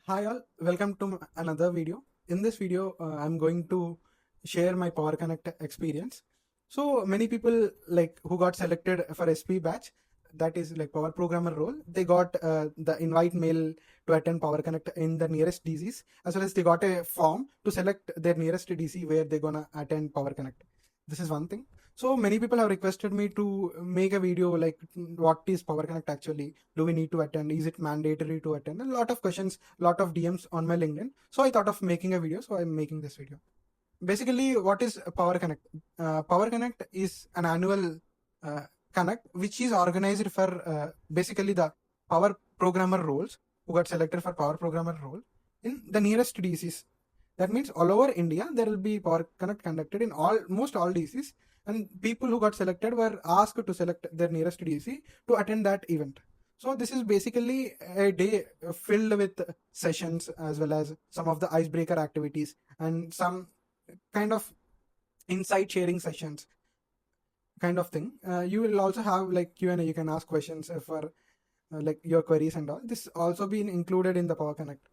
Hi all, welcome to another video. In this video, I'm going to share my PowerConnect experience. So many people like who got selected for SP batch, that is like Power Programmer role, they got the invite mail to attend PowerConnect in the nearest DCs, as well as they got a form to select their nearest DC where they're gonna attend PowerConnect. This is one thing. So many people have requested me to make a video like what is PowerConnect actually? Do we need to attend? Is it mandatory to attend? A lot of questions, lot of DMs on my LinkedIn. So I thought of making a video. So I'm making this video. Basically, what is PowerConnect? PowerConnect is an annual uh, connect which is organized for basically the Power Programmer roles who got selected for Power Programmer role in the nearest DCs. That means all over India there will be PowerConnect conducted in almost all DCs, and people who got selected were asked to select their nearest DC to attend that event. So this is basically a day filled with sessions as well as some of the icebreaker activities and some kind of insight sharing sessions kind of thing. You will also have like Q&A. You can ask questions for like your queries and all. This also been included in the Power Connect.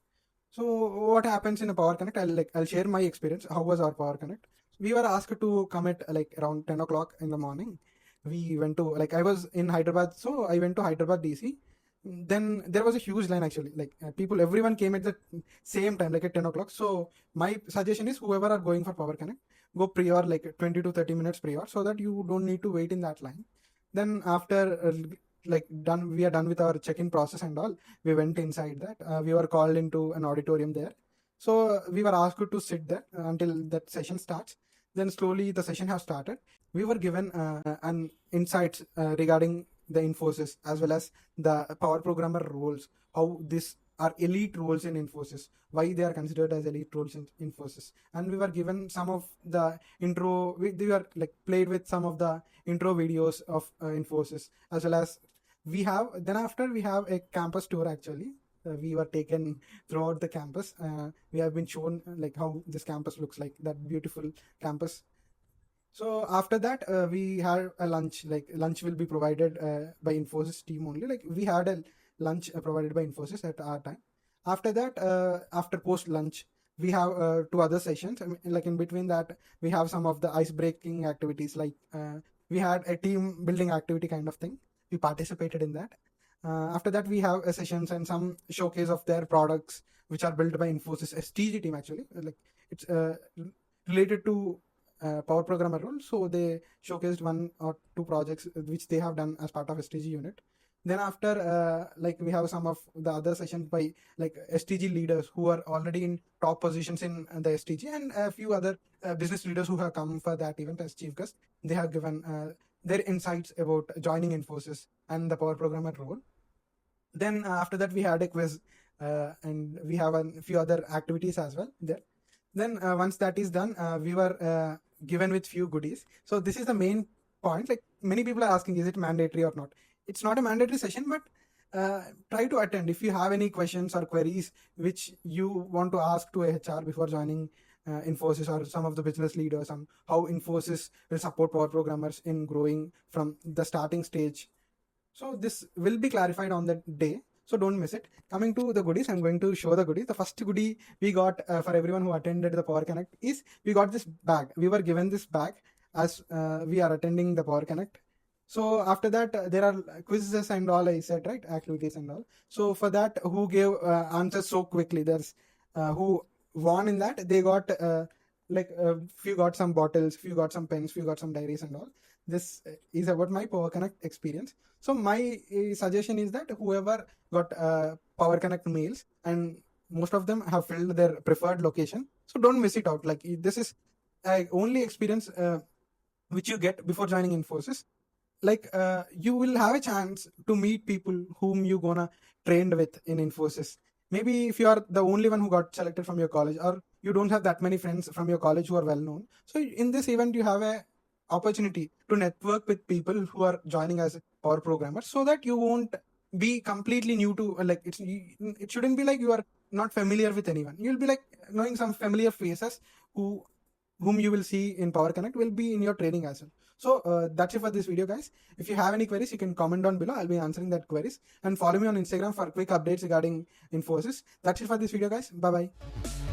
So what happens in a Power Connect? I'll share my experience. How was our Power Connect? We were asked to come at like around 10 o'clock in the morning. We went to like I was in Hyderabad, so I went to Hyderabad DC. Then there was a huge line actually. Like everyone came at the same time, like at 10 o'clock. So my suggestion is whoever are going for Power Connect, go prior like 20 to 30 minutes prior, so that you don't need to wait in that line. Then after we are done with our check-in process and all, we went inside that. We were called into an auditorium there. So we were asked to sit there until that session starts. Then slowly the session has started. We were given an insights regarding the Infosys as well as the Power Programmer roles, how these are elite roles in Infosys, why they are considered as elite roles in Infosys. And we were given some of the intro, we were like played with some of the intro videos of Infosys, as well as then after we have a campus tour actually. We were taken throughout the campus. We have been shown like how this campus looks like, that beautiful campus. So after that, we had a lunch. Like lunch will be provided by Infosys team only. Like we had a lunch provided by Infosys at our time. After that, after post lunch, we have two other sessions. I mean, like in between that, we have some of the ice breaking activities. Like we had a team building activity kind of thing. We participated in that. After that, we have sessions and some showcase of their products, which are built by Infosys STG team actually. Like it's related to Power Programmer role. So they showcased one or two projects which they have done as part of STG unit. Then after, like we have some of the other sessions by like STG leaders who are already in top positions in the STG, and a few other business leaders who have come for that event as chief guests. They have given their insights about joining Infosys and the Power Programmer role. Then after that, we had a quiz, and we have a few other activities as well there. Then once that is done, we were given with few goodies. So this is the main point. Like many people are asking, is it mandatory or not? It's not a mandatory session, but try to attend. If you have any questions or queries which you want to ask to HR before joining Infosys or some of the business leaders on how Infosys will support Power Programmers in growing from the starting stage. So this will be clarified on that day. So don't miss it. Coming to the goodies, I'm going to show the goodies. The first goodie we got for everyone who attended the Power Connect is we got this bag. We were given this bag as we are attending the Power Connect. So after that, there are quizzes and all, I said, right? Activities and all. So for that, who gave answers so quickly, there's who won in that. They got few got some bottles, few got some pens, few got some diaries and all. This is about my Power Connect experience. So my suggestion is that whoever got Power Connect mails, and most of them have filled their preferred location, so don't miss it out. Like this is only experience which you get before joining Infosys. Like you will have a chance to meet people whom you gonna trained with in Infosys. Maybe if you are the only one who got selected from your college, or you don't have that many friends from your college who are well known, so in this event you have a opportunity to network with people who are joining as power programmers, so that you won't be completely new to it shouldn't be like you are not familiar with anyone. You'll be like knowing some familiar faces whom you will see in Power Connect will be in your training as well. So that's it for this video, guys. If you have any queries, you can comment down below. I'll be answering that queries, and follow me on Instagram for quick updates regarding Infosys. That's it for this video, guys. Bye bye.